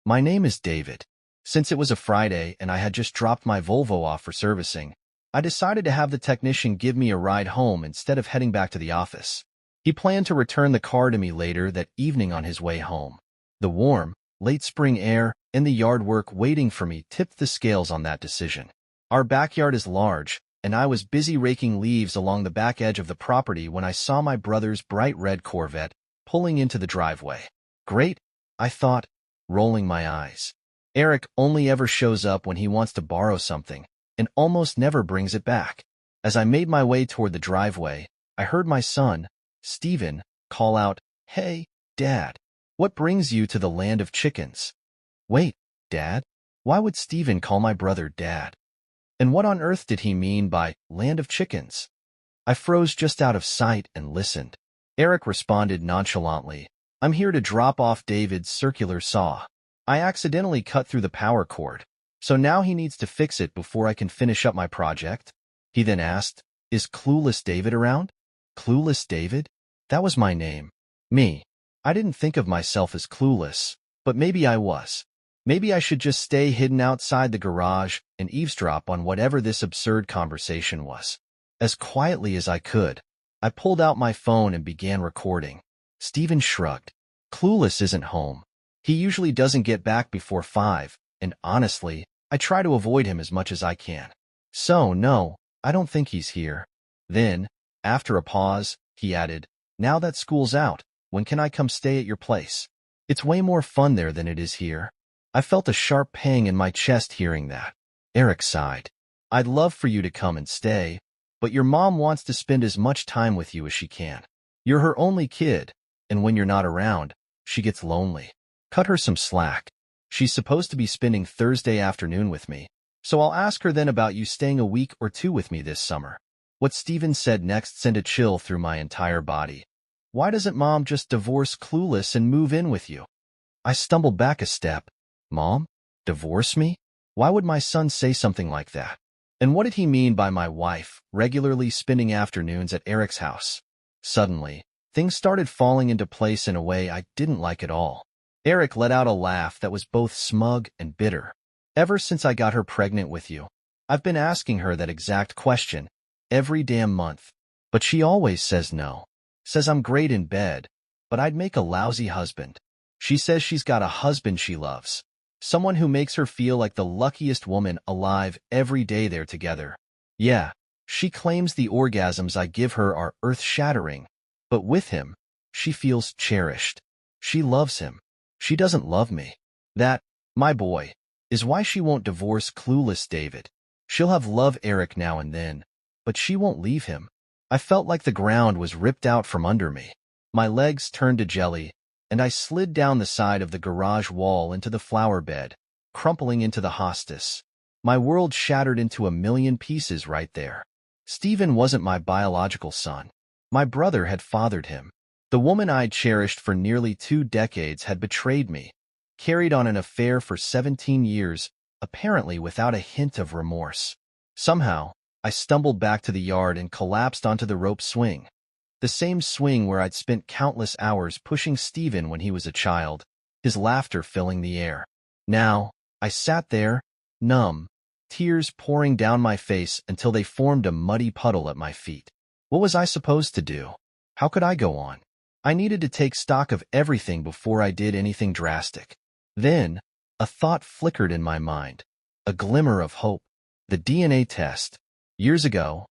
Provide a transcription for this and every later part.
My name is David. Since it was a Friday and I had just dropped my Volvo off for servicing, I decided to have the technician give me a ride home instead of heading back to the office. He planned to return the car to me later that evening on his way home. The warm, late spring air and the yard work waiting for me tipped the scales on that decision. Our backyard is large, and I was busy raking leaves along the back edge of the property when I saw my brother's bright red Corvette pulling into the driveway. Great, I thought, rolling my eyes. Eric only ever shows up when he wants to borrow something, and almost never brings it back. As I made my way toward the driveway, I heard my son, Stephen, call out, "Hey, Dad, what brings you to the land of chickens?" Wait, Dad? Why would Stephen call my brother Dad? And what on earth did he mean by land of chickens? I froze just out of sight and listened. Eric responded nonchalantly, "I'm here to drop off David's circular saw. I accidentally cut through the power cord, so now he needs to fix it before I can finish up my project." He then asked, "Is Clueless David around?" Clueless David? That was my name. Me. I didn't think of myself as clueless, but maybe I was. Maybe I should just stay hidden outside the garage and eavesdrop on whatever this absurd conversation was. As quietly as I could, I pulled out my phone and began recording. Stephen shrugged. Clueless isn't home. He usually doesn't get back before 5, and honestly, I try to avoid him as much as I can. So, no, I don't think he's here. Then, after a pause, he added, "Now that school's out, when can I come stay at your place? It's way more fun there than it is here." I felt a sharp pang in my chest hearing that. Eric sighed. "I'd love for you to come and stay, but your mom wants to spend as much time with you as she can. You're her only kid, and when you're not around, she gets lonely. Cut her some slack. She's supposed to be spending Thursday afternoon with me, so I'll ask her then about you staying a week or two with me this summer." What Stephen said next sent a chill through my entire body. "Why doesn't Mom just divorce Clueless and move in with you?" I stumbled back a step. Mom? Divorce me? Why would my son say something like that? And what did he mean by my wife regularly spending afternoons at Eric's house? Suddenly, things started falling into place in a way I didn't like at all. Eric let out a laugh that was both smug and bitter. "Ever since I got her pregnant with you, I've been asking her that exact question every damn month. But she always says no. Says I'm great in bed, but I'd make a lousy husband. She says she's got a husband she loves. Someone who makes her feel like the luckiest woman alive every day they're together. Yeah, she claims the orgasms I give her are earth-shattering, but with him, she feels cherished. She loves him. She doesn't love me. That, my boy, is why she won't divorce Clueless David. She'll have love Eric now and then, but she won't leave him." I felt like the ground was ripped out from under me. My legs turned to jelly, and I slid down the side of the garage wall into the flower bed, crumpling into the hostas. My world shattered into a million pieces right there. Stephen wasn't my biological son. My brother had fathered him. The woman I'd cherished for nearly 2 decades had betrayed me, carried on an affair for 17 years, apparently without a hint of remorse. Somehow, I stumbled back to the yard and collapsed onto the rope swing. The same swing where I'd spent countless hours pushing Stephen when he was a child, his laughter filling the air. Now, I sat there, numb, tears pouring down my face until they formed a muddy puddle at my feet. What was I supposed to do? How could I go on? I needed to take stock of everything before I did anything drastic. Then, a thought flickered in my mind, a glimmer of hope. The DNA test. Years ago,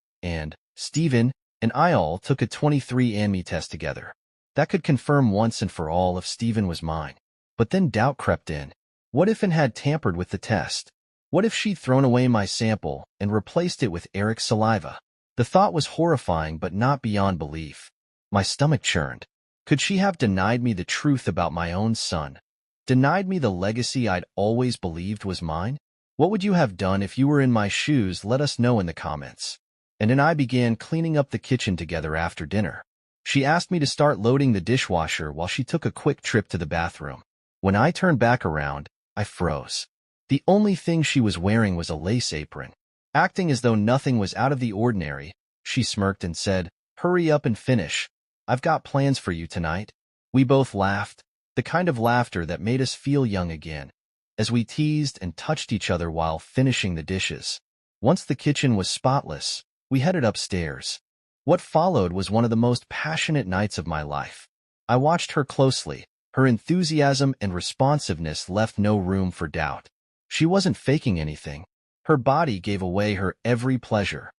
Stephen and I all took a 23andMe test together. That could confirm once and for all if Stephen was mine. But then doubt crept in. What if Ann had tampered with the test? What if she'd thrown away my sample and replaced it with Eric's saliva? The thought was horrifying but not beyond belief. My stomach churned. Could she have denied me the truth about my own son? Denied me the legacy I'd always believed was mine? What would you have done if you were in my shoes? Let us know in the comments. And I began cleaning up the kitchen together after dinner. She asked me to start loading the dishwasher while she took a quick trip to the bathroom. When I turned back around, I froze. The only thing she was wearing was a lace apron. Acting as though nothing was out of the ordinary, she smirked and said, "Hurry up and finish. I've got plans for you tonight." We both laughed, the kind of laughter that made us feel young again. as we teased and touched each other while finishing the dishes. Once the kitchen was spotless, we headed upstairs. What followed was one of the most passionate nights of my life. I watched her closely. Her enthusiasm and responsiveness left no room for doubt. She wasn't faking anything. Her body gave away her every pleasure.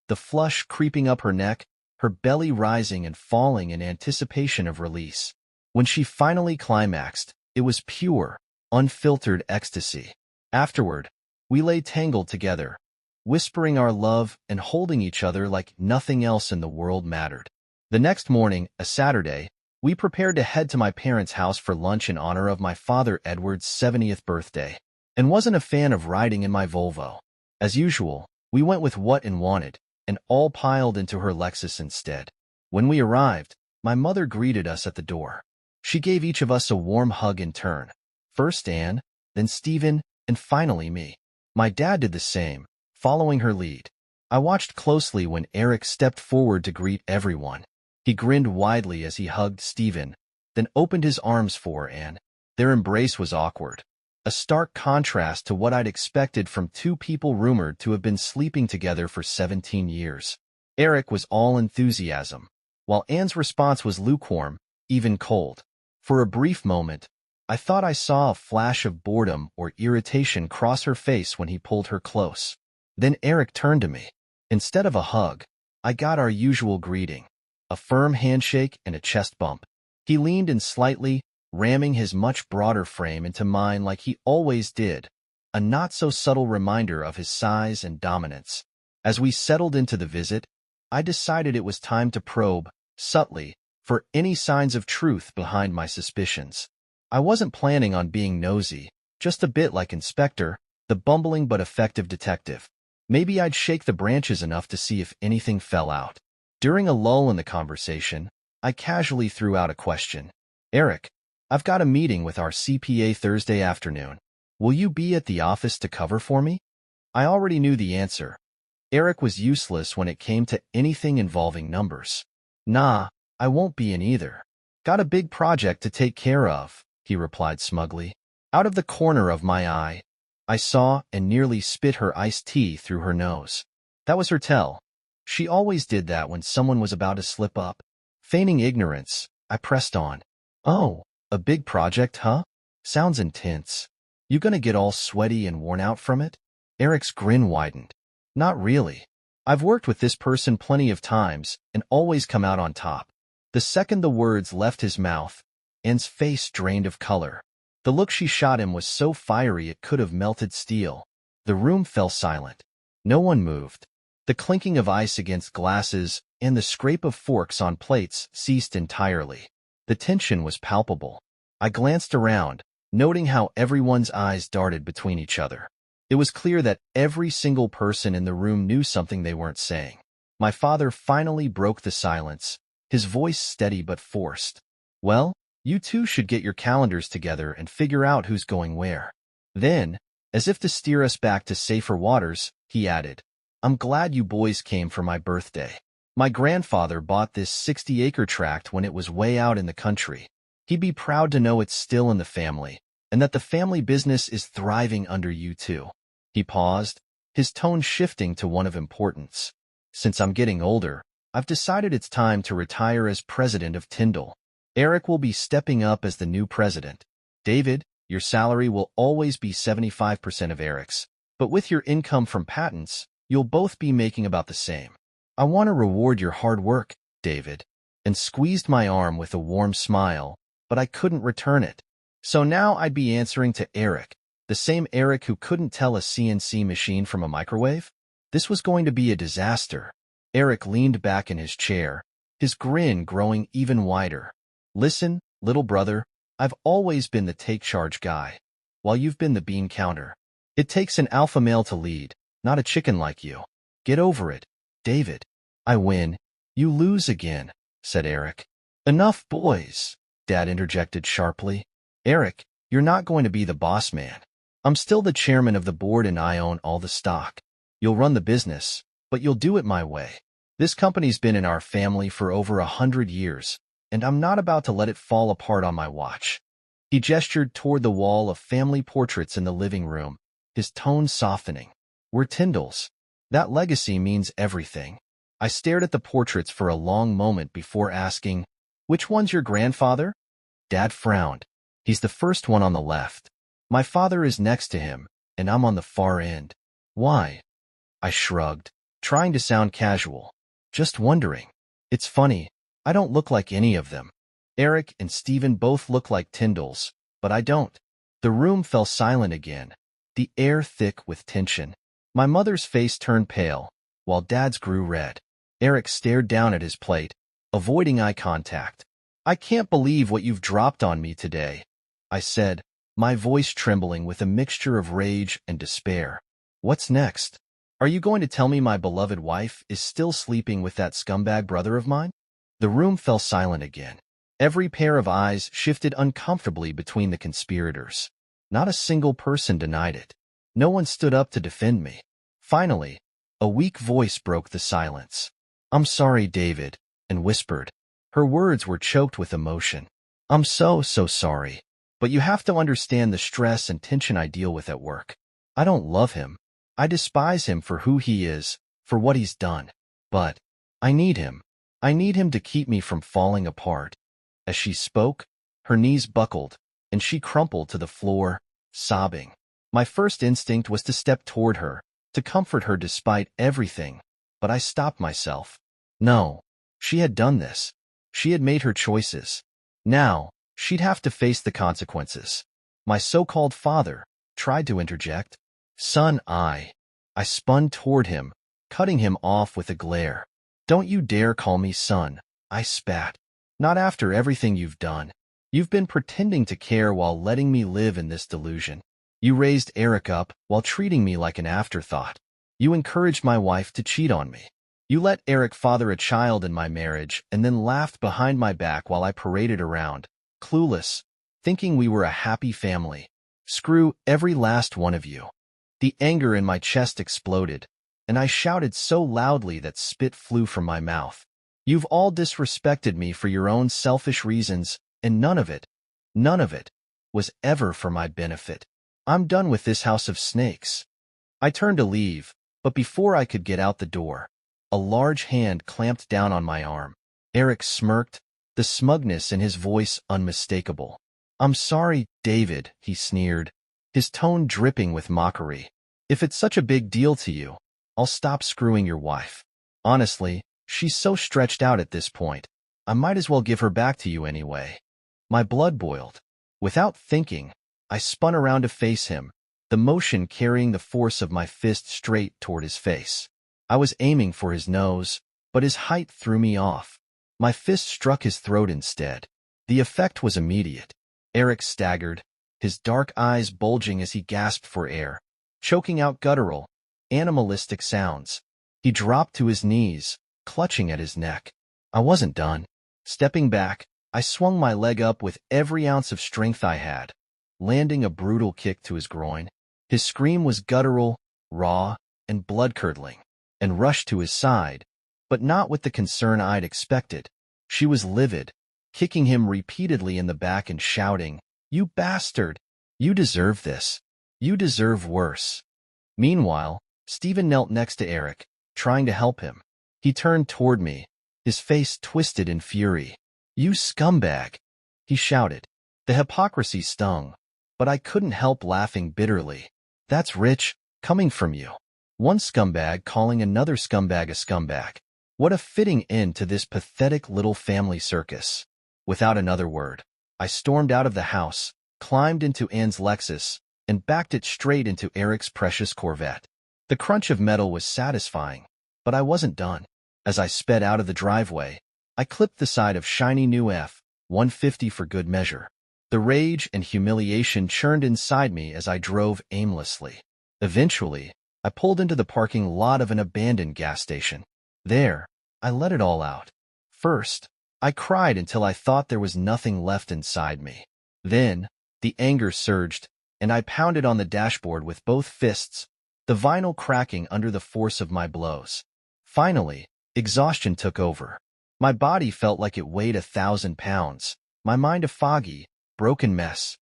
The flush creeping up her neck, her belly rising and falling in anticipation of release. When she finally climaxed, it was pure, unfiltered ecstasy. Afterward, we lay tangled together, whispering our love and holding each other like nothing else in the world mattered. The next morning, a Saturday, we prepared to head to my parents' house for lunch in honor of my father Edward's 70th birthday, and wasn't a fan of riding in my Volvo. As usual, we went with what Anne wanted, and all piled into her Lexus instead. When we arrived, my mother greeted us at the door. She gave each of us a warm hug in turn. First Anne, then Stephen, and finally me. My dad did the same, following her lead. I watched closely when Eric stepped forward to greet everyone. He grinned widely as he hugged Stephen, then opened his arms for Anne. Their embrace was awkward, a stark contrast to what I'd expected from two people rumored to have been sleeping together for 17 years. Eric was all enthusiasm, while Anne's response was lukewarm, even cold. For a brief moment, I thought I saw a flash of boredom or irritation cross her face when he pulled her close. Then Eric turned to me. Instead of a hug, I got our usual greeting, a firm handshake and a chest bump. He leaned in slightly, ramming his much broader frame into mine like he always did, a not-so-subtle reminder of his size and dominance. As we settled into the visit, I decided it was time to probe, subtly, for any signs of truth behind my suspicions. I wasn't planning on being nosy, just a bit like Inspector, the bumbling but effective detective. Maybe I'd shake the branches enough to see if anything fell out. During a lull in the conversation, I casually threw out a question. Eric, I've got a meeting with our CPA Thursday afternoon. Will you be at the office to cover for me? I already knew the answer. Eric was useless when it came to anything involving numbers. Nah, I won't be in either. Got a big project to take care of, he replied smugly. Out of the corner of my eye, I saw and nearly spit her iced tea through her nose. That was her tell. She always did that when someone was about to slip up. Feigning ignorance, I pressed on. Oh, a big project, huh? Sounds intense. You gonna get all sweaty and worn out from it? Eric's grin widened. Not really. I've worked with this person plenty of times and always come out on top. The second the words left his mouth, Anne's face drained of color. The look she shot him was so fiery it could have melted steel. The room fell silent. No one moved. The clinking of ice against glasses and the scrape of forks on plates ceased entirely. The tension was palpable. I glanced around, noting how everyone's eyes darted between each other. It was clear that every single person in the room knew something they weren't saying. My father finally broke the silence, his voice steady but forced. Well, you two should get your calendars together and figure out who's going where. Then, as if to steer us back to safer waters, he added, I'm glad you boys came for my birthday. My grandfather bought this 60-acre tract when it was way out in the country. He'd be proud to know it's still in the family, and that the family business is thriving under you two. He paused, his tone shifting to one of importance. Since I'm getting older, I've decided it's time to retire as president of Tyndall. Eric will be stepping up as the new president. David, your salary will always be 75% of Eric's, but with your income from patents, you'll both be making about the same. I want to reward your hard work, David, and squeezed my arm with a warm smile, but I couldn't return it. So now I'd be answering to Eric, the same Eric who couldn't tell a CNC machine from a microwave? This was going to be a disaster. Eric leaned back in his chair, his grin growing even wider. Listen, little brother, I've always been the take-charge guy, while you've been the bean counter. It takes an alpha male to lead, not a chicken like you. Get over it, David. I win, you lose again, said Eric. Enough, boys, Dad interjected sharply. Eric, you're not going to be the boss man. I'm still the chairman of the board and I own all the stock. You'll run the business, but you'll do it my way. This company's been in our family for over 100 years, and I'm not about to let it fall apart on my watch. He gestured toward the wall of family portraits in the living room, his tone softening. We're Tyndalls. That legacy means everything. I stared at the portraits for a long moment before asking, "Which one's your grandfather?" Dad frowned. "He's the first one on the left. My father is next to him, and I'm on the far end." "Why?" I shrugged, trying to sound casual. "Just wondering. It's funny, I don't look like any of them. Eric and Stephen both look like Tyndalls, but I don't." The room fell silent again, the air thick with tension. My mother's face turned pale, while Dad's grew red. Eric stared down at his plate, avoiding eye contact. "I can't believe what you've dropped on me today," I said, my voice trembling with a mixture of rage and despair. "What's next? Are you going to tell me my beloved wife is still sleeping with that scumbag brother of mine?" The room fell silent again. Every pair of eyes shifted uncomfortably between the conspirators. Not a single person denied it. No one stood up to defend me. Finally, a weak voice broke the silence. "I'm sorry, David," and whispered. Her words were choked with emotion. "I'm so sorry. But you have to understand the stress and tension I deal with at work. I don't love him. I despise him for who he is, for what he's done. But I need him. I need him to keep me from falling apart." As she spoke, her knees buckled, and she crumpled to the floor, sobbing. My first instinct was to step toward her, to comfort her despite everything, but I stopped myself. No, she had done this. She had made her choices. Now, she'd have to face the consequences. My so-called father tried to interject. "Son, I spun toward him, cutting him off with a glare. "Don't you dare call me son," I spat. "Not after everything you've done. You've been pretending to care while letting me live in this delusion. You raised Eric up while treating me like an afterthought. You encouraged my wife to cheat on me. You let Eric father a child in my marriage and then laughed behind my back while I paraded around, clueless, thinking we were a happy family. Screw every last one of you." The anger in my chest exploded, and I shouted so loudly that spit flew from my mouth. "You've all disrespected me for your own selfish reasons, and none of it, was ever for my benefit. I'm done with this house of snakes." I turned to leave, but before I could get out the door, a large hand clamped down on my arm. Eric smirked, the smugness in his voice unmistakable. "I'm sorry, David," he sneered, his tone dripping with mockery. "If it's such a big deal to you, I'll stop screwing your wife. Honestly, she's so stretched out at this point, I might as well give her back to you anyway." My blood boiled. Without thinking, I spun around to face him, the motion carrying the force of my fist straight toward his face. I was aiming for his nose, but his height threw me off. My fist struck his throat instead. The effect was immediate. Eric staggered, his dark eyes bulging as he gasped for air, choking out guttural, animalistic sounds. He dropped to his knees, clutching at his neck. I wasn't done. Stepping back, I swung my leg up with every ounce of strength I had, landing a brutal kick to his groin. His scream was guttural, raw, and blood-curdling, and rushed to his side, but not with the concern I'd expected. She was livid, kicking him repeatedly in the back and shouting, "You bastard! You deserve this. You deserve worse." Meanwhile, Stephen knelt next to Eric, trying to help him. He turned toward me, his face twisted in fury. "You scumbag!" he shouted. The hypocrisy stung, but I couldn't help laughing bitterly. That's rich, coming from you. One scumbag calling another scumbag a scumbag. What a fitting end to this pathetic little family circus. Without another word, I stormed out of the house, climbed into Anne's Lexus, and backed it straight into Eric's precious Corvette. The crunch of metal was satisfying, but I wasn't done. As I sped out of the driveway, I clipped the side of shiny new F-150 for good measure. The rage and humiliation churned inside me as I drove aimlessly. Eventually, I pulled into the parking lot of an abandoned gas station. There, I let it all out. First, I cried until I thought there was nothing left inside me. Then, the anger surged, and I pounded on the dashboard with both fists, the vinyl cracking under the force of my blows. Finally, exhaustion took over. My body felt like it weighed 1,000 pounds, my mind a foggy, broken mess.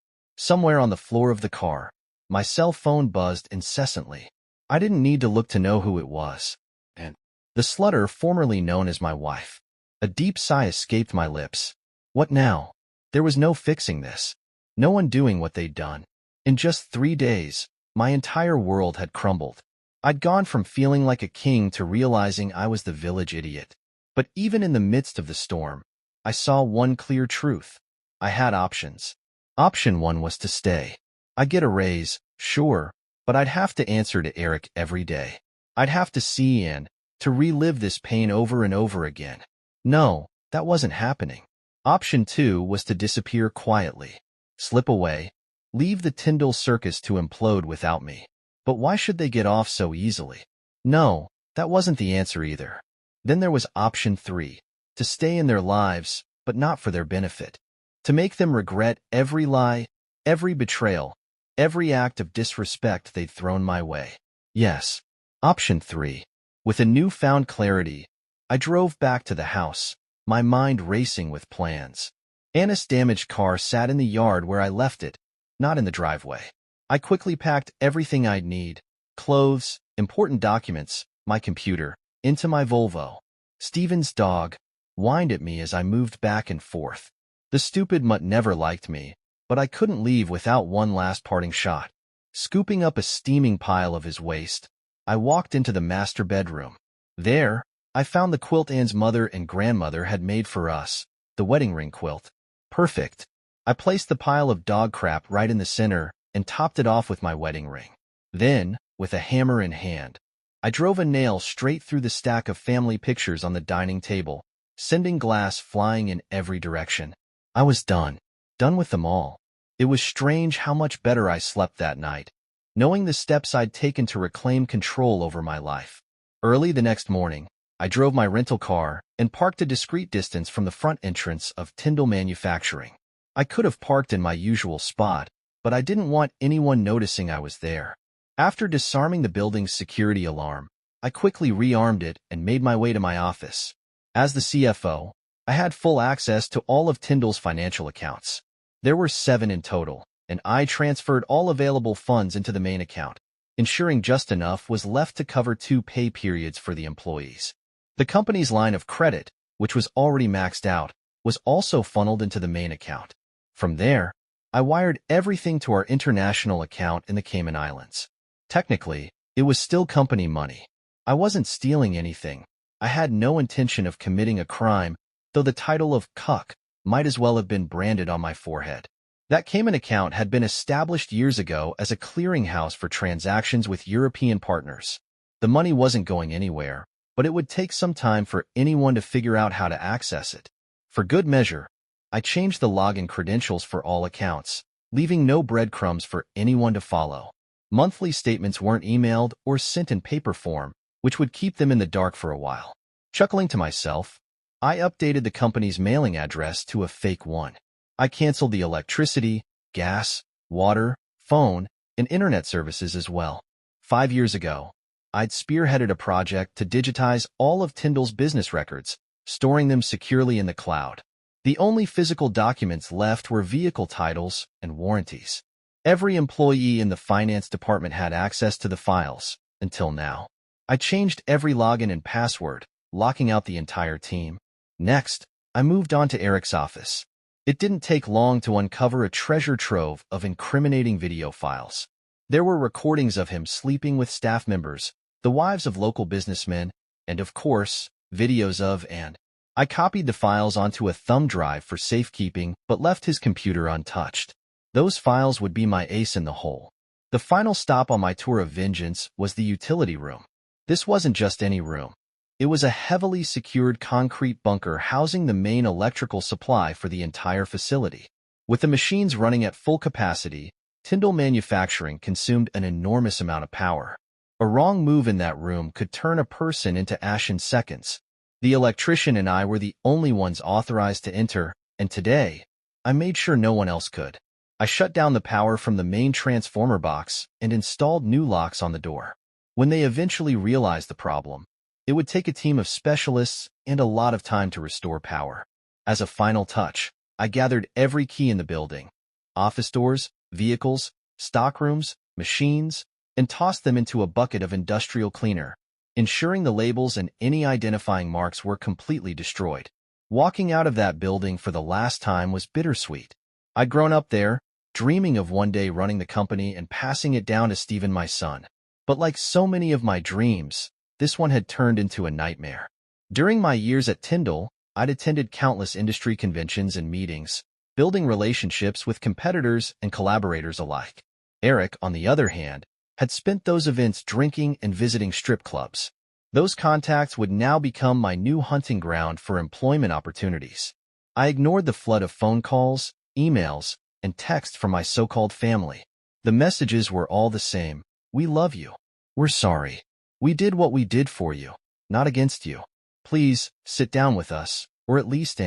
Somewhere on the floor of the car, my cell phone buzzed incessantly. I didn't need to look to know who it was. And the slutter formerly known as my wife. A deep sigh escaped my lips. What now? There was no fixing this. No one doing what they'd done. In just 3 days, my entire world had crumbled. I'd gone from feeling like a king to realizing I was the village idiot. But even in the midst of the storm, I saw one clear truth. I had options. Option 1 was to stay. I'd get a raise, sure, but I'd have to answer to Eric every day. I'd have to see and to relive this pain over and over again. No, that wasn't happening. Option 2 was to disappear quietly. Slip away. Leave the Tyndall circus to implode without me. But why should they get off so easily? No, that wasn't the answer either. Then there was option 3. To stay in their lives, but not for their benefit. To make them regret every lie, every betrayal, every act of disrespect they'd thrown my way. Yes, option 3. With a newfound clarity, I drove back to the house, my mind racing with plans. Anna's damaged car sat in the yard where I left it, not in the driveway. I quickly packed everything I'd need, clothes, important documents, my computer, into my Volvo. Steven's dog whined at me as I moved back and forth. The stupid mutt never liked me, but I couldn't leave without one last parting shot. Scooping up a steaming pile of his waste, I walked into the master bedroom. There, I found the quilt Anne's mother and grandmother had made for us, the wedding ring quilt. Perfect. I placed the pile of dog crap right in the center and topped it off with my wedding ring. Then, with a hammer in hand, I drove a nail straight through the stack of family pictures on the dining table, sending glass flying in every direction. I was done. Done with them all. It was strange how much better I slept that night, knowing the steps I'd taken to reclaim control over my life. Early the next morning, I drove my rental car and parked a discreet distance from the front entrance of Tyndall Manufacturing. I could have parked in my usual spot, but I didn't want anyone noticing I was there. After disarming the building's security alarm, I quickly rearmed it and made my way to my office. As the CFO, I had full access to all of Tyndall's financial accounts. There were 7 in total, and I transferred all available funds into the main account, ensuring just enough was left to cover 2 pay periods for the employees. The company's line of credit, which was already maxed out, was also funneled into the main account. From there, I wired everything to our international account in the Cayman Islands. Technically, it was still company money. I wasn't stealing anything. I had no intention of committing a crime, though the title of cuck might as well have been branded on my forehead. That Cayman account had been established years ago as a clearinghouse for transactions with European partners. The money wasn't going anywhere, but it would take some time for anyone to figure out how to access it. For good measure, I changed the login credentials for all accounts, leaving no breadcrumbs for anyone to follow. Monthly statements weren't emailed or sent in paper form, which would keep them in the dark for a while. Chuckling to myself, I updated the company's mailing address to a fake one. I canceled the electricity, gas, water, phone, and internet services as well. 5 years ago, I'd spearheaded a project to digitize all of Tyndall's business records, storing them securely in the cloud. The only physical documents left were vehicle titles and warranties. Every employee in the finance department had access to the files, until now. I changed every login and password, locking out the entire team. Next, I moved on to Eric's office. It didn't take long to uncover a treasure trove of incriminating video files. There were recordings of him sleeping with staff members, the wives of local businessmen, and of course, videos of Anne. I copied the files onto a thumb drive for safekeeping, but left his computer untouched. Those files would be my ace in the hole. The final stop on my tour of vengeance was the utility room. This wasn't just any room. It was a heavily secured concrete bunker housing the main electrical supply for the entire facility. With the machines running at full capacity, Tyndall Manufacturing consumed an enormous amount of power. A wrong move in that room could turn a person into ash in seconds. The electrician and I were the only ones authorized to enter, and today, I made sure no one else could. I shut down the power from the main transformer box and installed new locks on the door. When they eventually realized the problem, it would take a team of specialists and a lot of time to restore power. As a final touch, I gathered every key in the building. Office doors, vehicles, stockrooms, machines, and tossed them into a bucket of industrial cleaner, ensuring the labels and any identifying marks were completely destroyed. Walking out of that building for the last time was bittersweet. I'd grown up there, dreaming of one day running the company and passing it down to Stephen, my son. But like so many of my dreams, this one had turned into a nightmare. During my years at Tyndall, I'd attended countless industry conventions and meetings, building relationships with competitors and collaborators alike. Eric, on the other hand, had spent those events drinking and visiting strip clubs. Those contacts would now become my new hunting ground for employment opportunities. I ignored the flood of phone calls, emails, and texts from my so-called family. The messages were all the same. We love you. We're sorry. We did what we did for you, not against you. Please, sit down with us, or at least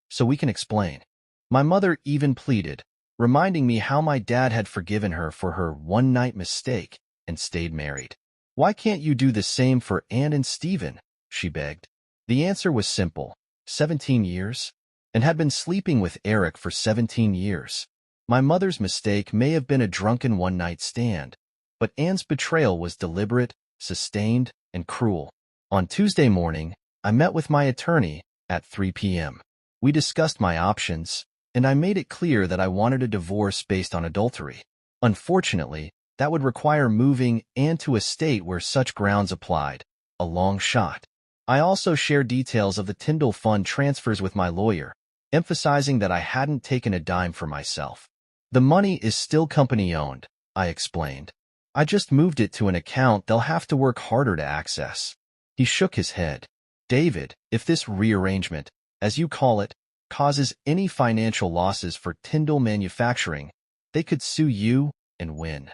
so we can explain. My mother even pleaded, reminding me how my dad had forgiven her for her one-night mistake and stayed married. Why can't you do the same for Anne and Stephen? She begged. The answer was simple. 17 years? And had been sleeping with Eric for 17 years. My mother's mistake may have been a drunken one-night stand, but Anne's betrayal was deliberate, sustained, and cruel. On Tuesday morning, I met with my attorney at 3 p.m. We discussed my options, and I made it clear that I wanted a divorce based on adultery. Unfortunately, that would require moving Anne to a state where such grounds applied, a long shot. I also shared details of the Tyndall Fund transfers with my lawyer, emphasizing that I hadn't taken a dime for myself. The money is still company-owned, I explained. I just moved it to an account they'll have to work harder to access. He shook his head. David, if this rearrangement, as you call it, causes any financial losses for Tyndall Manufacturing, they could sue you and win.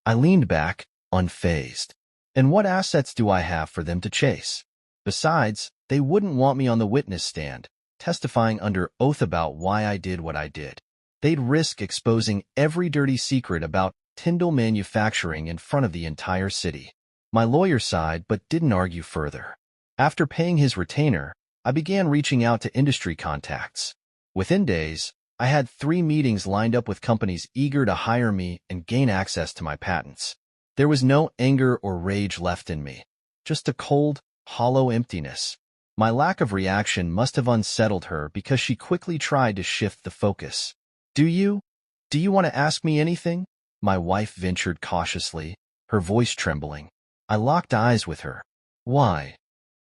I leaned back, unfazed. And what assets do I have for them to chase? Besides, they wouldn't want me on the witness stand, testifying under oath about why I did what I did. They'd risk exposing every dirty secret about Tyndall Manufacturing in front of the entire city. My lawyer sighed but didn't argue further. After paying his retainer, I began reaching out to industry contacts. Within days, I had 3 meetings lined up with companies eager to hire me and gain access to my patents. There was no anger or rage left in me, just a cold, hollow emptiness. My lack of reaction must have unsettled her because she quickly tried to shift the focus. Do you want to ask me anything? My wife ventured cautiously, her voice trembling. I locked eyes with her. Why?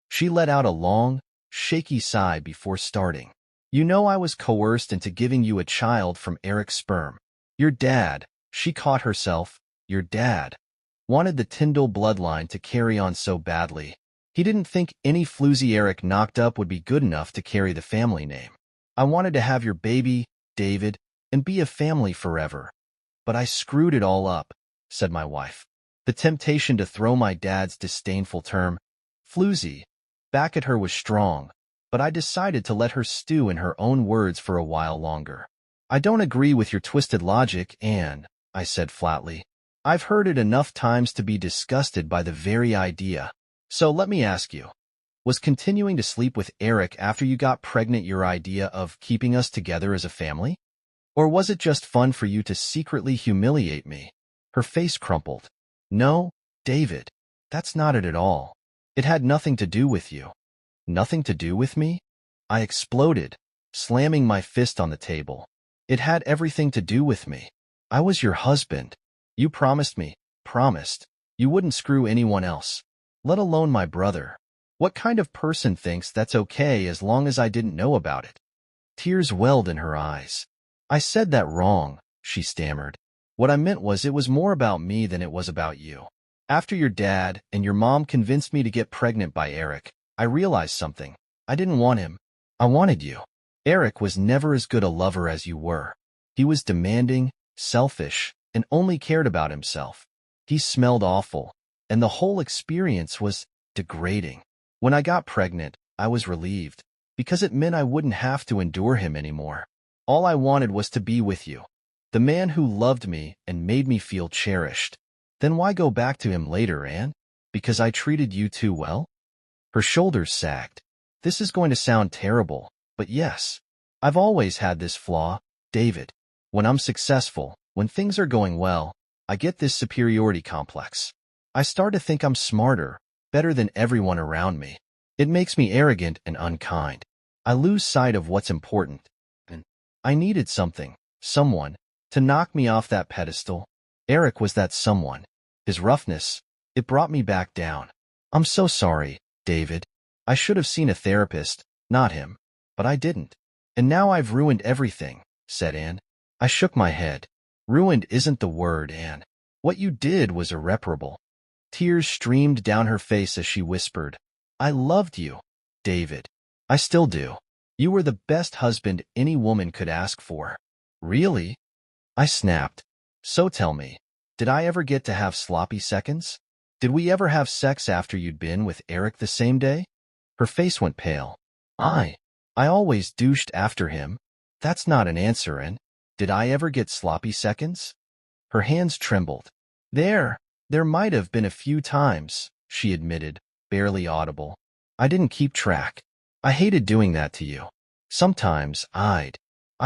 She let out a long, shaky sigh before starting. You know I was coerced into giving you a child from Eric's sperm. Your dad, she caught herself, your dad, wanted the Tyndall bloodline to carry on so badly. He didn't think any floozy Eric knocked up would be good enough to carry the family name. I wanted to have your baby, David, and be a family forever. But I screwed it all up, said my wife. The temptation to throw my dad's disdainful term, floozy, back at her was strong, but I decided to let her stew in her own words for a while longer. I don't agree with your twisted logic, Anne, I said flatly. I've heard it enough times to be disgusted by the very idea. So let me ask you, was continuing to sleep with Eric after you got pregnant your idea of keeping us together as a family? Or was it just fun for you to secretly humiliate me? Her face crumpled. No, David, that's not it at all. It had nothing to do with you. Nothing to do with me? I exploded, slamming my fist on the table. It had everything to do with me. I was your husband. You promised you wouldn't screw anyone else, let alone my brother. What kind of person thinks that's okay as long as I didn't know about it? Tears welled in her eyes. I said that wrong, she stammered. What I meant was it was more about me than it was about you. After your dad and your mom convinced me to get pregnant by Eric, I realized something. I didn't want him. I wanted you. Eric was never as good a lover as you were. He was demanding, selfish, and only cared about himself. He smelled awful, and the whole experience was degrading. When I got pregnant, I was relieved, because it meant I wouldn't have to endure him anymore. All I wanted was to be with you, the man who loved me and made me feel cherished. Then why go back to him later, Anne? Because I treated you too well? Her shoulders sagged. This is going to sound terrible, but yes, I've always had this flaw, David. When I'm successful, When things are going well, I get this superiority complex. I start to think I'm smarter, better than everyone around me. It makes me arrogant and unkind. I lose sight of what's important. And I needed someone, to knock me off that pedestal. Eric was that someone. His roughness, it brought me back down. I'm so sorry, David. I should have seen a therapist, not him. But I didn't. And now I've ruined everything, said Anne. I shook my head. Ruined isn't the word, Anne. What you did was irreparable. Tears streamed down her face as she whispered, I loved you, David. I still do. You were the best husband any woman could ask for. Really? I snapped. So tell me, did I ever get to have sloppy seconds? Did we ever have sex after you'd been with Eric the same day? Her face went pale. I always douched after him. That's not an answer, and did I ever get sloppy seconds? Her hands trembled. There might have been a few times, she admitted, barely audible. I didn't keep track. I hated doing that to you. Sometimes I'd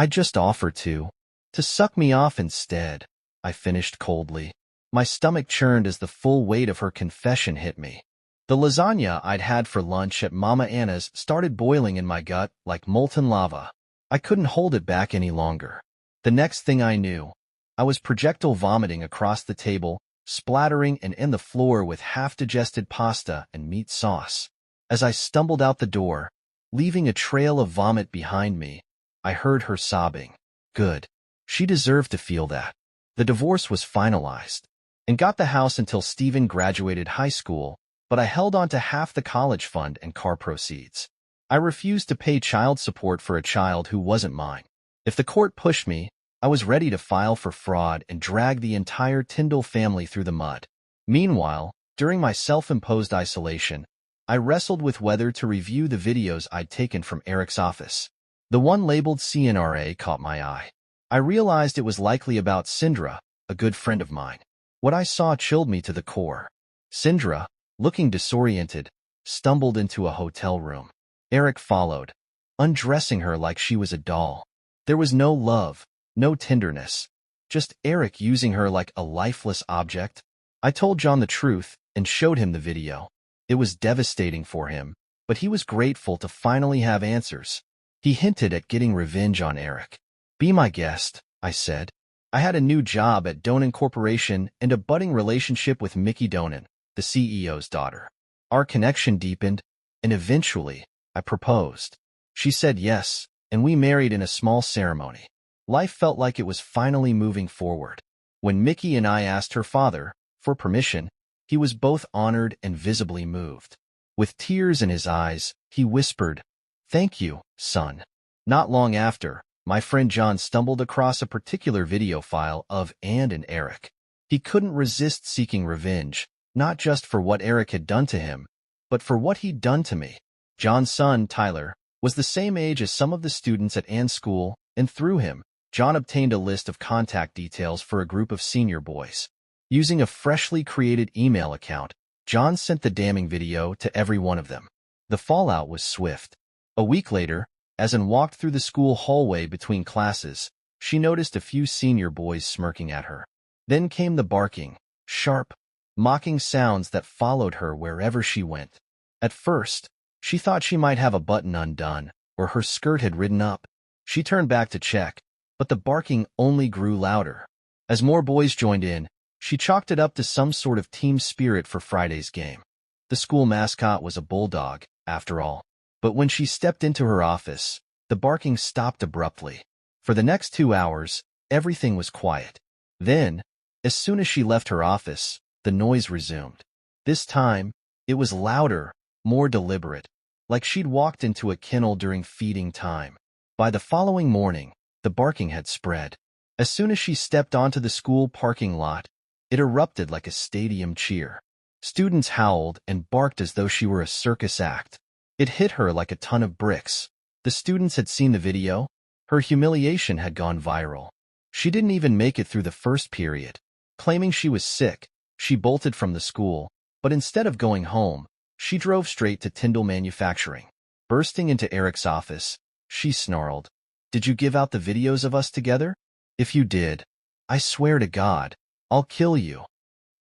just offer to suck me off instead, I finished coldly. My stomach churned as the full weight of her confession hit me. The lasagna I'd had for lunch at Mama Anna's started boiling in my gut like molten lava. I couldn't hold it back any longer. The next thing I knew, I was projectile vomiting across the table, splattering and in the floor with half-digested pasta and meat sauce. As I stumbled out the door, leaving a trail of vomit behind me, I heard her sobbing. Good. She deserved to feel that. The divorce was finalized and got the house until Stephen graduated high school, but I held on to half the college fund and car proceeds. I refused to pay child support for a child who wasn't mine. If the court pushed me, I was ready to file for fraud and drag the entire Tyndall family through the mud. Meanwhile, during my self-imposed isolation, I wrestled with whether to review the videos I'd taken from Eric's office. The one labeled CNRA caught my eye. I realized it was likely about Sindra, a good friend of mine. What I saw chilled me to the core. Sindra, looking disoriented, stumbled into a hotel room. Eric followed, undressing her like she was a doll. There was no love, no tenderness, just Eric using her like a lifeless object. I told John the truth and showed him the video. It was devastating for him, but he was grateful to finally have answers. He hinted at getting revenge on Eric. Be my guest, I said. I had a new job at Donan Corporation and a budding relationship with Mickey Donan, the CEO's daughter. Our connection deepened, and eventually, I proposed. She said yes, and we married in a small ceremony. Life felt like it was finally moving forward. When Mickey and I asked her father for permission, he was both honored and visibly moved. With tears in his eyes, he whispered, "Thank you, son." Not long after, my friend John stumbled across a particular video file of Anne and Eric. He couldn't resist seeking revenge, not just for what Eric had done to him, but for what he'd done to me. John's son, Tyler, was the same age as some of the students at Anne's school, and through him, John obtained a list of contact details for a group of senior boys. Using a freshly created email account, John sent the damning video to every one of them. The fallout was swift. A week later, as Anne walked through the school hallway between classes, she noticed a few senior boys smirking at her. Then came the barking, sharp, mocking sounds that followed her wherever she went. At first, she thought she might have a button undone, or her skirt had ridden up. She turned back to check, but the barking only grew louder. As more boys joined in, she chalked it up to some sort of team spirit for Friday's game. The school mascot was a bulldog, after all. But when she stepped into her office, the barking stopped abruptly. For the next 2 hours, everything was quiet. Then, as soon as she left her office, the noise resumed. This time, it was louder, more deliberate, like she'd walked into a kennel during feeding time. By the following morning, the barking had spread. As soon as she stepped onto the school parking lot, it erupted like a stadium cheer. Students howled and barked as though she were a circus act. It hit her like a ton of bricks. The students had seen the video. Her humiliation had gone viral. She didn't even make it through the first period. Claiming she was sick, she bolted from the school, but instead of going home, she drove straight to Tyndall Manufacturing. Bursting into Eric's office, she snarled, "Did you give out the videos of us together? If you did, I swear to God, I'll kill you.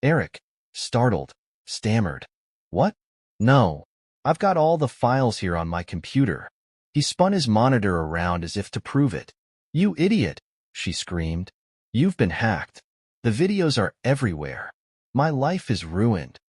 Eric, startled, stammered. What? No. I've got all the files here on my computer. He spun his monitor around as if to prove it. You idiot, she screamed. You've been hacked. The videos are everywhere. My life is ruined.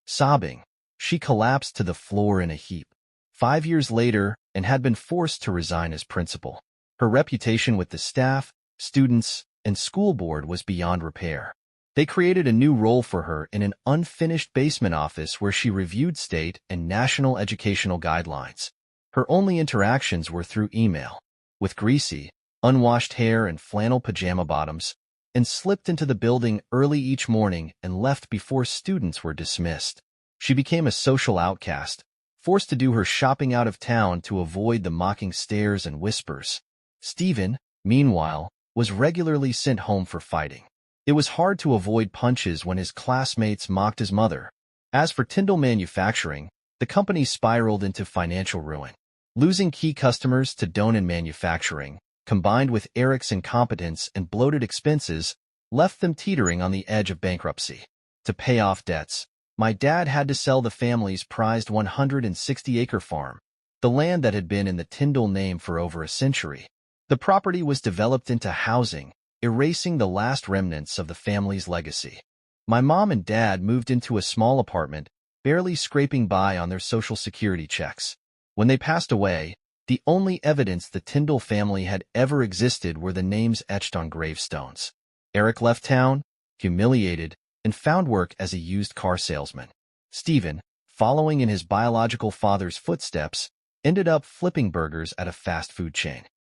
Sobbing, she collapsed to the floor in a heap. 5 years later, and had been forced to resign as principal. Her reputation with the staff, students, and school board was beyond repair. They created a new role for her in an unfinished basement office where she reviewed state and national educational guidelines. Her only interactions were through email, with greasy, unwashed hair and flannel pajama bottoms, and slipped into the building early each morning and left before students were dismissed. She became a social outcast, forced to do her shopping out of town to avoid the mocking stares and whispers. Stephen, meanwhile, was regularly sent home for fighting. It was hard to avoid punches when his classmates mocked his mother. As for Tyndall Manufacturing, the company spiraled into financial ruin. Losing key customers to Donan Manufacturing, combined with Eric's incompetence and bloated expenses, left them teetering on the edge of bankruptcy. To pay off debts, my dad had to sell the family's prized 160-acre farm, the land that had been in the Tyndall name for over a century. The property was developed into housing, erasing the last remnants of the family's legacy. My mom and dad moved into a small apartment, barely scraping by on their Social Security checks. When they passed away, the only evidence the Tyndall family had ever existed were the names etched on gravestones. Eric left town, humiliated, and found work as a used car salesman. Stephen, following in his biological father's footsteps, ended up flipping burgers at a fast food chain.